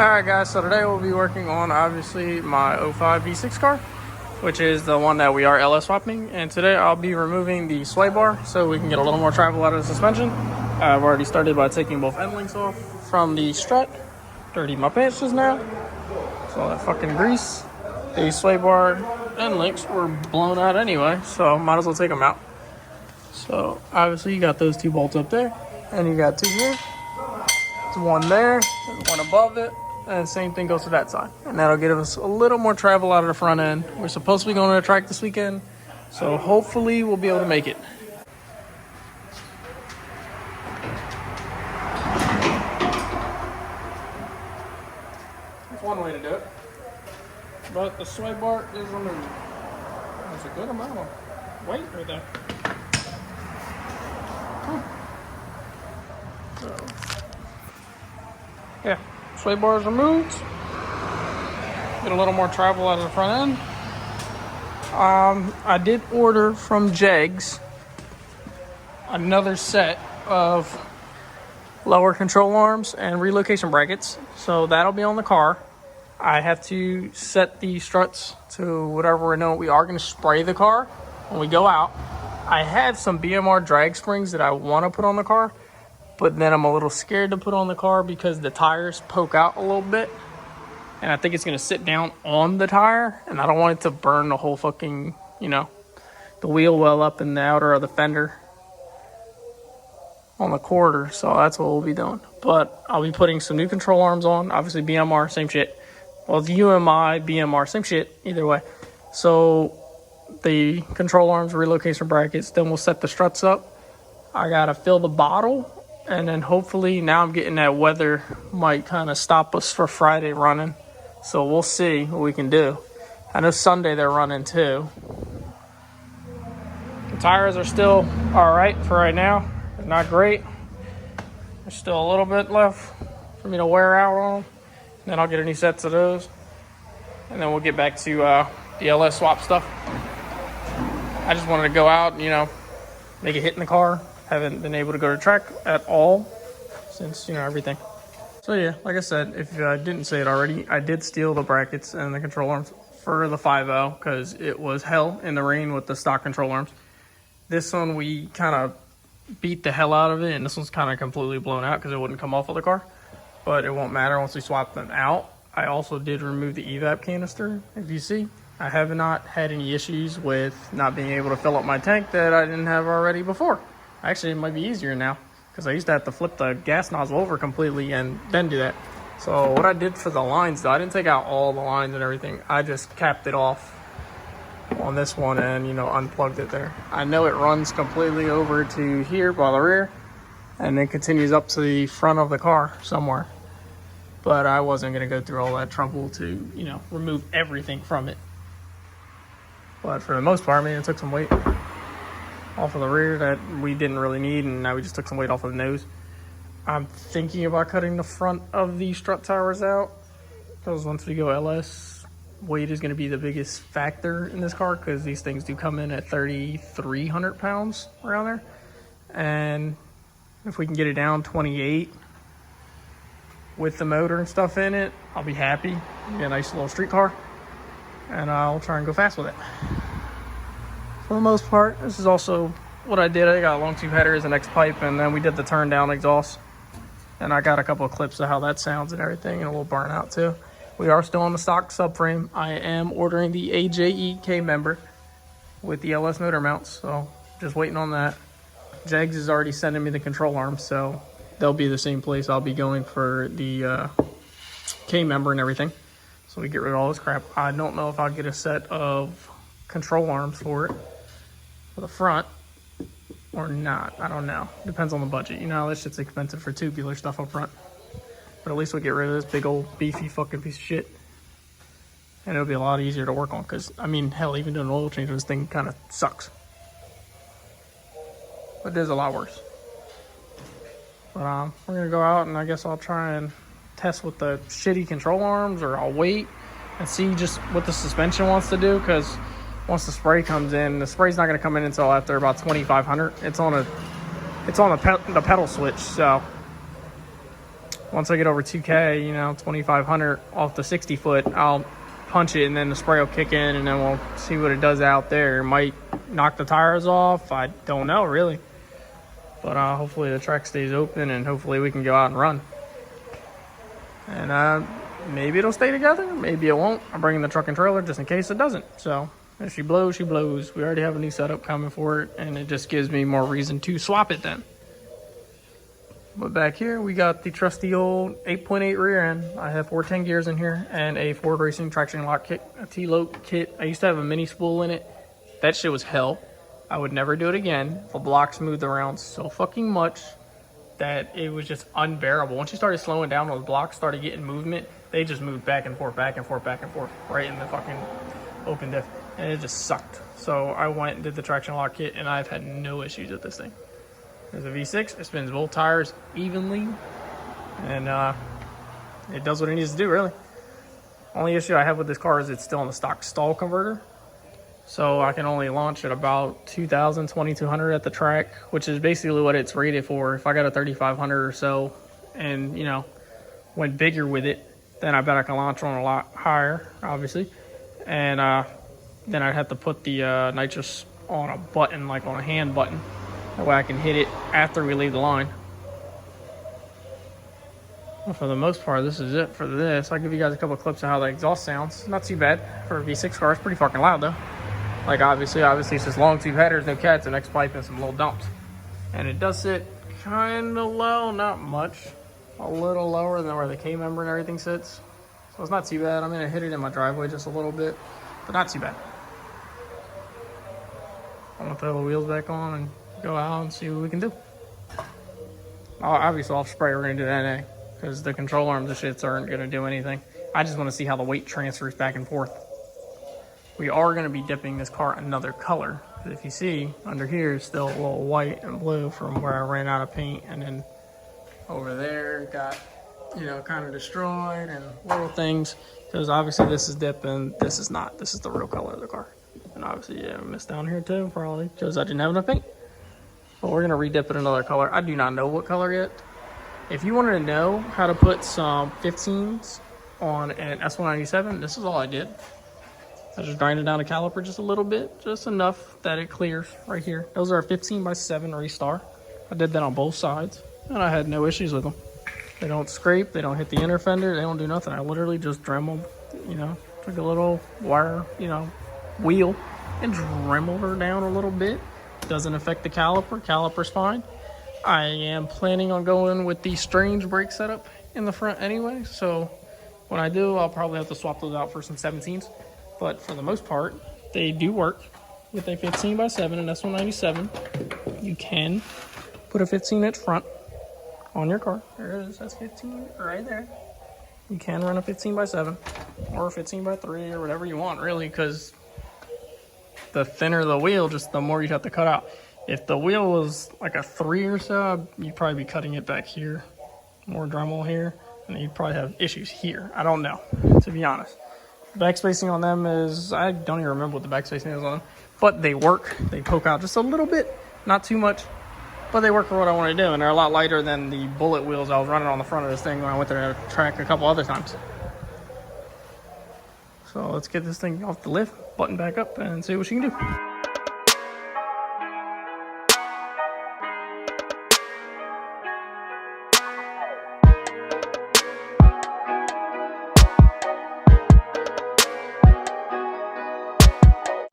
Alright guys, so today we'll be working on obviously my 05 V6 car, which is the one that we are LS swapping, and today I'll be removing the sway bar so we can get a little more travel out of the suspension. I've already started by taking both end links off from the strut. Dirty my pants just now. So all that fucking grease. The sway bar end links were blown out anyway, so might as well take them out. So obviously you got those two bolts up there, and you got two here. There's one there, there's one above it, and the same thing goes to that side. And that'll give us a little more travel out of the front end. We're supposed to be going to a track this weekend, so hopefully we'll be able to make it. That's one way to do it. But the sway bar is removed. That's a good amount of weight right there. So, yeah, sway bar is removed. Get a little more travel out of the front end. I did order from Jegs another set of lower control arms and relocation brackets, so that'll be on the car. I have to set the struts to whatever we know. We are going to spray the car when we go out. I have some BMR drag springs that I want to put on the car, but then I'm a little scared to put on the car because the tires poke out a little bit, and I think it's going to sit down on the tire, and I don't want it to burn the whole fucking, the wheel well up in the outer of the fender on the quarter. So that's what we'll be doing. But I'll be putting some new control arms on. Obviously BMR, same shit. Well, the UMI, BMR, same shit, either way. So the control arms, relocation brackets, then we'll set the struts up. I gotta fill the bottle, and then hopefully now I'm getting that weather might kind of stop us for Friday running. So we'll see what we can do. I know Sunday they're running too. The tires are still all right for right now. They're not great. There's still a little bit left for me to wear out on them. Then I'll get a new sets of those. And then we'll get back to the LS swap stuff. I just wanted to go out and, make a hit in the car. Haven't been able to go to track at all since, everything. So yeah, like I said, if I didn't say it already, I did steal the brackets and the control arms for the 5.0 because it was hell in the rain with the stock control arms. This one, we kind of beat the hell out of it, and this one's kind of completely blown out because it wouldn't come off of the car. But it won't matter once we swap them out. I also did remove the evap canister, if you see. I have not had any issues with not being able to fill up my tank that I didn't have already before. Actually, it might be easier now because I used to have to flip the gas nozzle over completely and then do that. So what I did for the lines, though, I didn't take out all the lines and everything. I just capped it off on this one and, unplugged it there. I know it runs completely over to here by the rear and then continues up to the front of the car somewhere. But I wasn't going to go through all that trouble to, remove everything from it. But for the most part, it took some weight off of the rear that we didn't really need, and now we just took some weight off of the nose. I'm thinking about cutting the front of the strut towers out because once we go LS, weight is going to be the biggest factor in this car because these things do come in at 3,300 pounds around there. And if we can get it down 28 with the motor and stuff in it, I'll be happy. Get a nice little street car, and I'll try and go fast with it. For the most part, this is also what I did. I got long tube headers and X pipe, and then we did the turn down exhaust. And I got a couple of clips of how that sounds and everything, and a little burnout too. We are still on the stock subframe. I am ordering the AJE K member with the LS motor mounts, so just waiting on that. Jegs is already sending me the control arms, so they'll be the same place I'll be going for the K member and everything. So we get rid of all this crap. I don't know if I'll get a set of control arms for it, for the front, or not. I don't know. Depends on the budget. This shit's expensive for tubular stuff up front. But at least we'll get rid of this big old beefy fucking piece of shit. And it'll be a lot easier to work on because, hell, even doing an oil change, this thing kind of sucks. But there's a lot worse. But we're going to go out, and I guess I'll try and test with the shitty control arms, or I'll wait and see just what the suspension wants to do, because once the spray comes in, the spray's not going to come in until after about 2,500. It's on the pedal switch, so once I get over 2K, you know, 2,500 off the 60 foot, I'll punch it and then the spray will kick in and then we'll see what it does out there. It might knock the tires off. I don't know really. But hopefully the track stays open and hopefully we can go out and run. And maybe it'll stay together. Maybe it won't. I'm bringing the truck and trailer just in case it doesn't. So if she blows, she blows. We already have a new setup coming for it. And it just gives me more reason to swap it then. But back here, we got the trusty old 8.8 rear end. I have 410 gears in here and a Ford Racing traction lock kit, a T-Loke kit. I used to have a mini spool in it. That shit was hell. I would never do it again. The blocks moved around so fucking much that it was just unbearable. Once you started slowing down, those blocks started getting movement. They just moved back and forth, back and forth, back and forth, right in the fucking open diff. And it just sucked. So I went and did the traction lock kit and I've had no issues with this thing. There's a V6, it spins both tires evenly, and it does what it needs to do, really. Only issue I have with this car is it's still in the stock stall converter, so I can only launch at about 2,000, 2,200 at the track, which is basically what it's rated for. If I got a 3,500 or so, and, you know, went bigger with it, then I bet I can launch on a lot higher, obviously, and then I'd have to put the nitrous on a button, like on a hand button. That way I can hit it after we leave the line. Well, for the most part, this is it for this. I'll give you guys a couple of clips of how the exhaust sounds. Not too bad for a V6 car. It's pretty fucking loud though. Like obviously it's just long tube headers, no cats, an X pipe, and some little dumps. And it does sit kind of low, not much. A little lower than where the K member and everything sits. So it's not too bad. I'm gonna hit it in my driveway just a little bit, but not too bad. I'm gonna throw the wheels back on and go out and see what we can do. Obviously off spray we're gonna do NA because the control arms and shits aren't gonna do anything. I just want to see how the weight transfers back and forth. We are gonna be dipping this car another color. If you see under here is still a little white and blue from where I ran out of paint, and then over there got, you know, kind of destroyed and little things, because obviously this is dip and this is not. This is the real color of the car. And obviously I missed down here too, probably because I didn't have enough paint. But we're gonna redip it another color. I do not know what color yet. If you wanted to know how to put some 15s on an S197, this is all I did. I just grinded down the caliper just a little bit, just enough that it clears right here. Those are 15x7 Racecar. I did that on both sides, and I had no issues with them. They don't scrape, they don't hit the inner fender, they don't do nothing. I literally just dremeled, you know, took a little wire, you know, wheel and dremeled her down a little bit. Doesn't affect the caliper. Caliper's fine. I am planning on going with the strange brake setup in the front anyway, so when I do, I'll probably have to swap those out for some 17s. But for the most part, they do work with a 15x7 and S197. You can put a 15-inch front on your car. There it is. That's 15 right there. You can run a 15x7 or a 15x3 or whatever you want, really, because the thinner the wheel, just the more you'd have to cut out. If the wheel was like a 3 or so, you'd probably be cutting it back here, more Dremel here, and you'd probably have issues here. I don't know, to be honest. Back spacing on them is, I don't even remember what the back spacing is on them, but they work. They poke out just a little bit, not too much, but they work for what I want to do, and they're a lot lighter than the bullet wheels I was running on the front of this thing when I went to the track a couple other times. So let's get this thing off the lift, button back up, and see what she can do.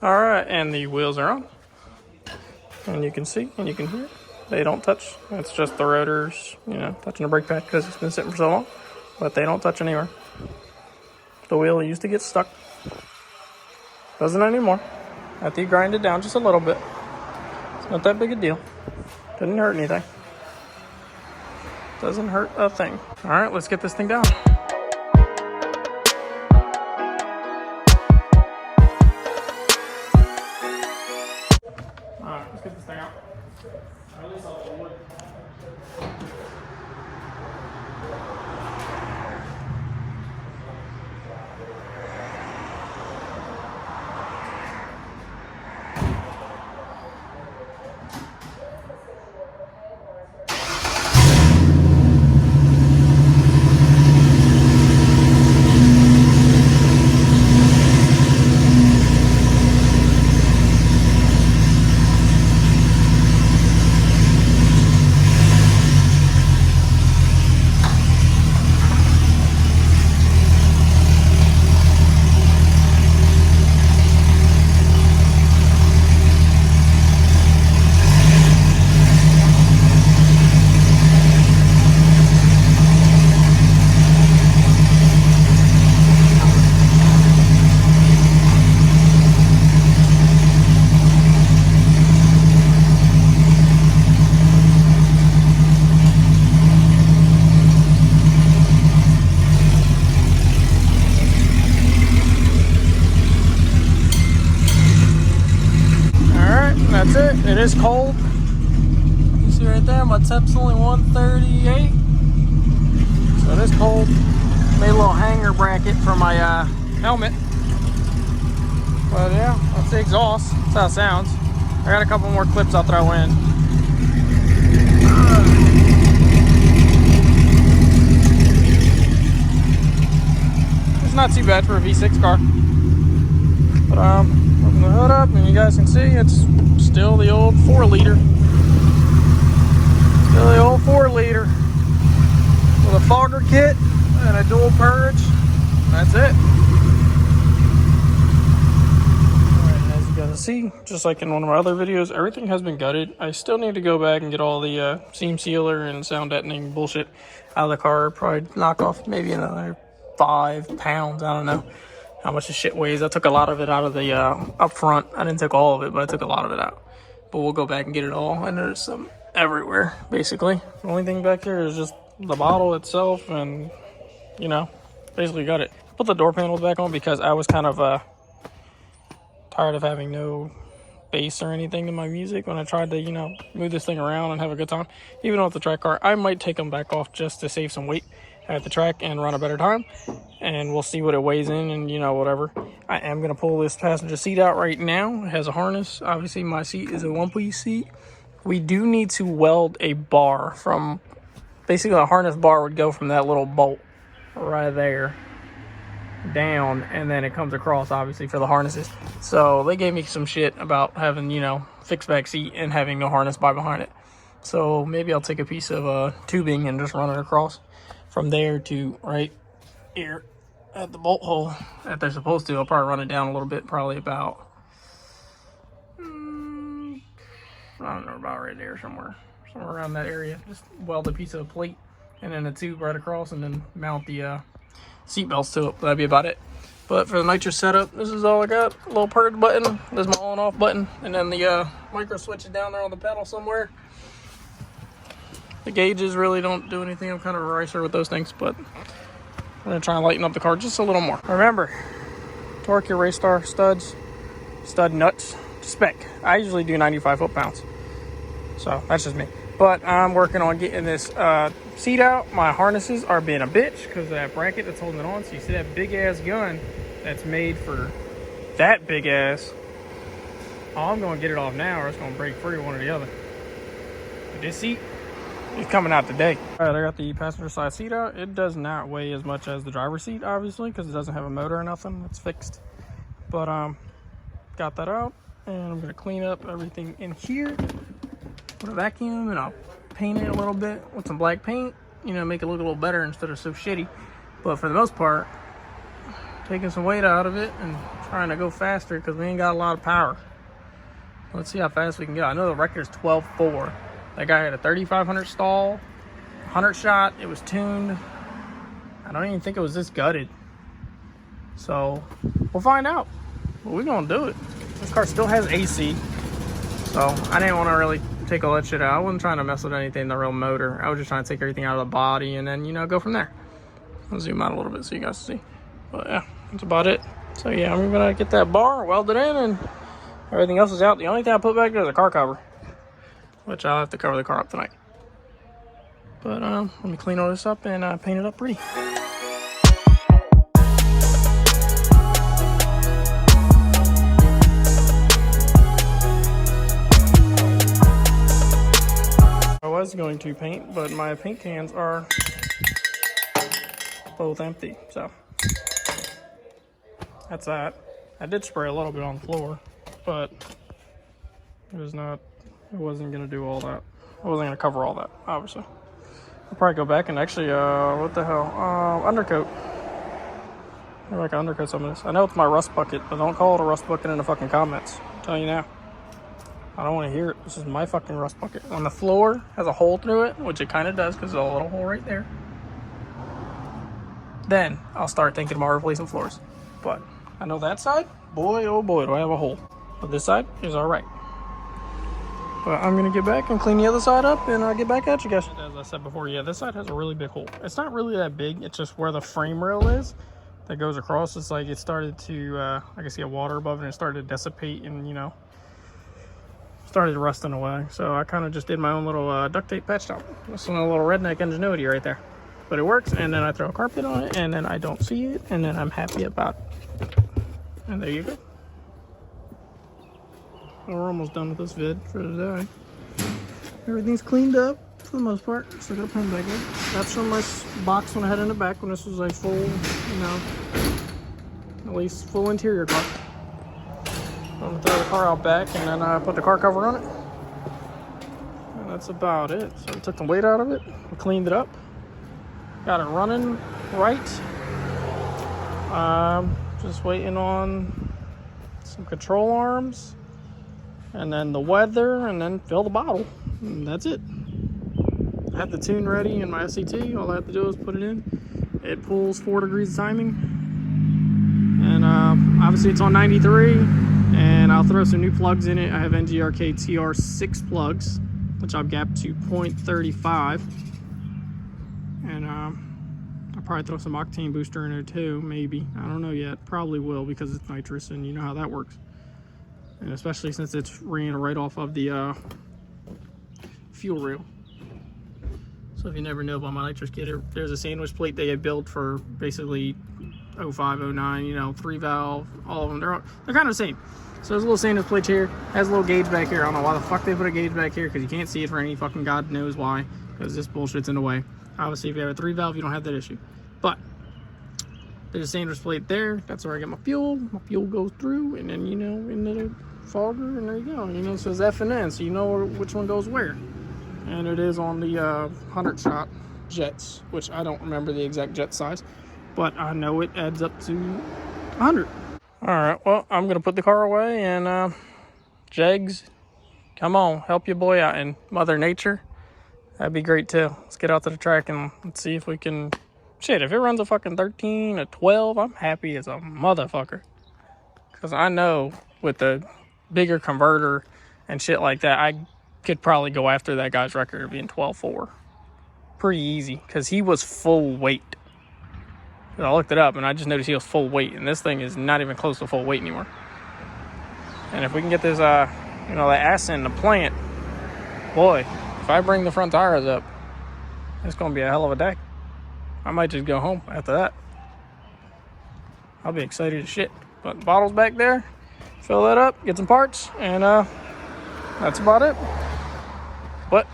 All right, and the wheels are on. And you can see, and you can hear, they don't touch. It's just the rotors, you know, touching the brake pad because it's been sitting for so long, but they don't touch anywhere. The wheel used to get stuck. Doesn't anymore. After you grind it down just a little bit. It's not that big a deal. Didn't hurt anything. Doesn't hurt a thing. All right, let's get this thing down. All right, let's get this thing out. At least I'll hold it. It is cold. You see right there, my temp's only 138. So it is cold. Made a little hanger bracket for my helmet. But yeah, that's the exhaust. That's how it sounds. I got a couple more clips I'll throw in. It's not too bad for a V6 car. But open the hood up and you guys can see it's still the old 4-liter. Still the old 4-liter. With a fogger kit and a dual purge. That's it. See, just like in one of my other videos, everything has been gutted. I still need to go back and get all the seam sealer and sound deadening bullshit out of the car. Probably knock off maybe another 5 pounds. I don't know how much the shit weighs. I took a lot of it out of the up front. I didn't take all of it, but I took a lot of it out. But we'll go back and get it all. And there's some everywhere, basically. The only thing back here is just the bottle itself and, you know, basically got it. Put the door panels back on because I was kind of tired of having no bass or anything in my music when I tried to, you know, move this thing around and have a good time. Even with the track car, I might take them back off just to save some weight at the track and run a better time. And we'll see what it weighs in and, you know, whatever. I am going to pull this passenger seat out right now. It has a harness. Obviously, my seat is a one-piece seat. We do need to weld a bar from, basically a harness bar would go from that little bolt right there down, and then it comes across obviously for the harnesses. So they gave me some shit about having, you know, fixed back seat and having no harness by behind it. So maybe I'll take a piece of tubing and just run it across from there to right here at the bolt hole that they're supposed to. I'll probably run it down a little bit, probably about I don't know, about right there somewhere around that area. Just weld a piece of plate and then a tube right across and then mount the seat belts to it. That'd be about it. But for the nitrous setup, this is all I got. A little purge button, there's my on off button, and then the micro switch is down there on the pedal somewhere. The gauges really don't do anything. I'm kind of a racer with those things, but I'm gonna try and lighten up the car just a little more. Remember, torque your Racecar studs, stud nuts to spec. I usually do 95 foot-pounds, so that's just me. But I'm working on getting this seat out. My harnesses are being a bitch because of that bracket that's holding it on. So you see that big ass gun that's made for that big ass. Oh, I'm going to get it off now or it's going to break free, one or the other. But this seat is coming out today. All right, I got the passenger side seat out. It does not weigh as much as the driver's seat, obviously, because it doesn't have a motor or nothing. It's fixed. But got that out, and I'm going to clean up everything in here. Put a vacuum and I'll paint it a little bit with some black paint, you know, make it look a little better instead of so shitty. But for the most part, taking some weight out of it and trying to go faster because we ain't got a lot of power. Let's see how fast we can go. I know the record is 12.4. That guy had a 3500 stall, 100 shot. It was tuned. I don't even think it was this gutted. So we'll find out. But we're gonna do it. This car still has AC. So I didn't want to really take all that shit out. I wasn't trying to mess with anything in the real motor. I was just trying to take everything out of the body and then, you know, go from there. I'll zoom out a little bit so you guys see. But yeah, that's about it. So yeah, I'm gonna get that bar welded in and everything else is out. The only thing I put back there is a car cover, which I'll have to cover the car up tonight. But let me clean all this up and paint it up pretty. I was going to paint, but my paint cans are both empty, so that's that. I did spray a little bit on the floor, but it wasn't going to do all that. I wasn't going to cover all that, obviously. I'll probably go back and actually, what the hell, undercoat. Maybe I can undercoat some of this. I know it's my rust bucket, but don't call it a rust bucket in the fucking comments. I'm telling you now. I don't want to hear it. This is my fucking rust bucket. On the floor, has a hole through it, which it kind of does because there's a little hole right there. Then I'll start thinking about replacing floors. But I know that side, boy, oh boy, do I have a hole. But this side is all right. But I'm going to get back and clean the other side up and I'll get back at you guys. As I said before, yeah, this side has a really big hole. It's not really that big. It's just where the frame rail is that goes across. It's like it started to, I can see a water above it and it started to dissipate and, you know, started rusting away. So I kind of just did my own little duct tape patch job. That's a little redneck ingenuity right there. But it works, and then I throw a carpet on it, and then I don't see it, and then I'm happy about it. And there you go. We're almost done with this vid for today. Everything's cleaned up for the most part. So I got a pen back in. That's from my box when I had in the back when this was a full, you know, at least full interior car. I'm gonna throw the car out back, and then I put the car cover on it. And that's about it. So we took the weight out of it, we cleaned it up, got it running right. Just waiting on some control arms, and then the weather, and then fill the bottle. And that's it. I have the tune ready in my SCT. All I have to do is put it in. It pulls 4 degrees of timing. And obviously it's on 93. And I'll throw some new plugs in it. I have NGRK TR6 plugs, which I've gapped to 0.35. And I'll probably throw some octane booster in there too, maybe. I don't know yet. Probably will, because it's nitrous and you know how that works. And especially since it's ran right off of the fuel rail. So if you never know about my nitrous kit, there's a sandwich plate they had built for basically 05, 09, you know, 3 valve, all of them. They're kind of the same. So there's a little sandwich plate here, has a little gauge back here. I don't know why the fuck they put a gauge back here, because you can't see it for any fucking god knows why, because this bullshit's in the way. Obviously if you have a 3 valve, you don't have that issue. But there's a sandwich plate there. That's where I get my fuel. My fuel goes through, and then, you know, into the fogger, and there you go. You know, it says F and N, so you know which one goes where. And it is on the 100 shot jets, which I don't remember the exact jet size, but I know it adds up to 100. All right, well, I'm gonna put the car away, and Jegs, come on, help your boy out in Mother Nature. That'd be great too. Let's get out to the track and let's see if we can. Shit, if it runs a fucking 13 or 12, I'm happy as a motherfucker. Because I know with the bigger converter and shit like that, I could probably go after that guy's record of being 12.4. Pretty easy, because he was full weight. I looked it up and I just noticed he was full weight, and this thing is not even close to full weight anymore. And if we can get this, you know, that ass in the plant, boy, if I bring the front tires up, it's going to be a hell of a day. I might just go home after that. I'll be excited as shit. But the bottle's back there. Fill that up, get some parts, and that's about it. But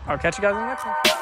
I'll catch you guys in the next one.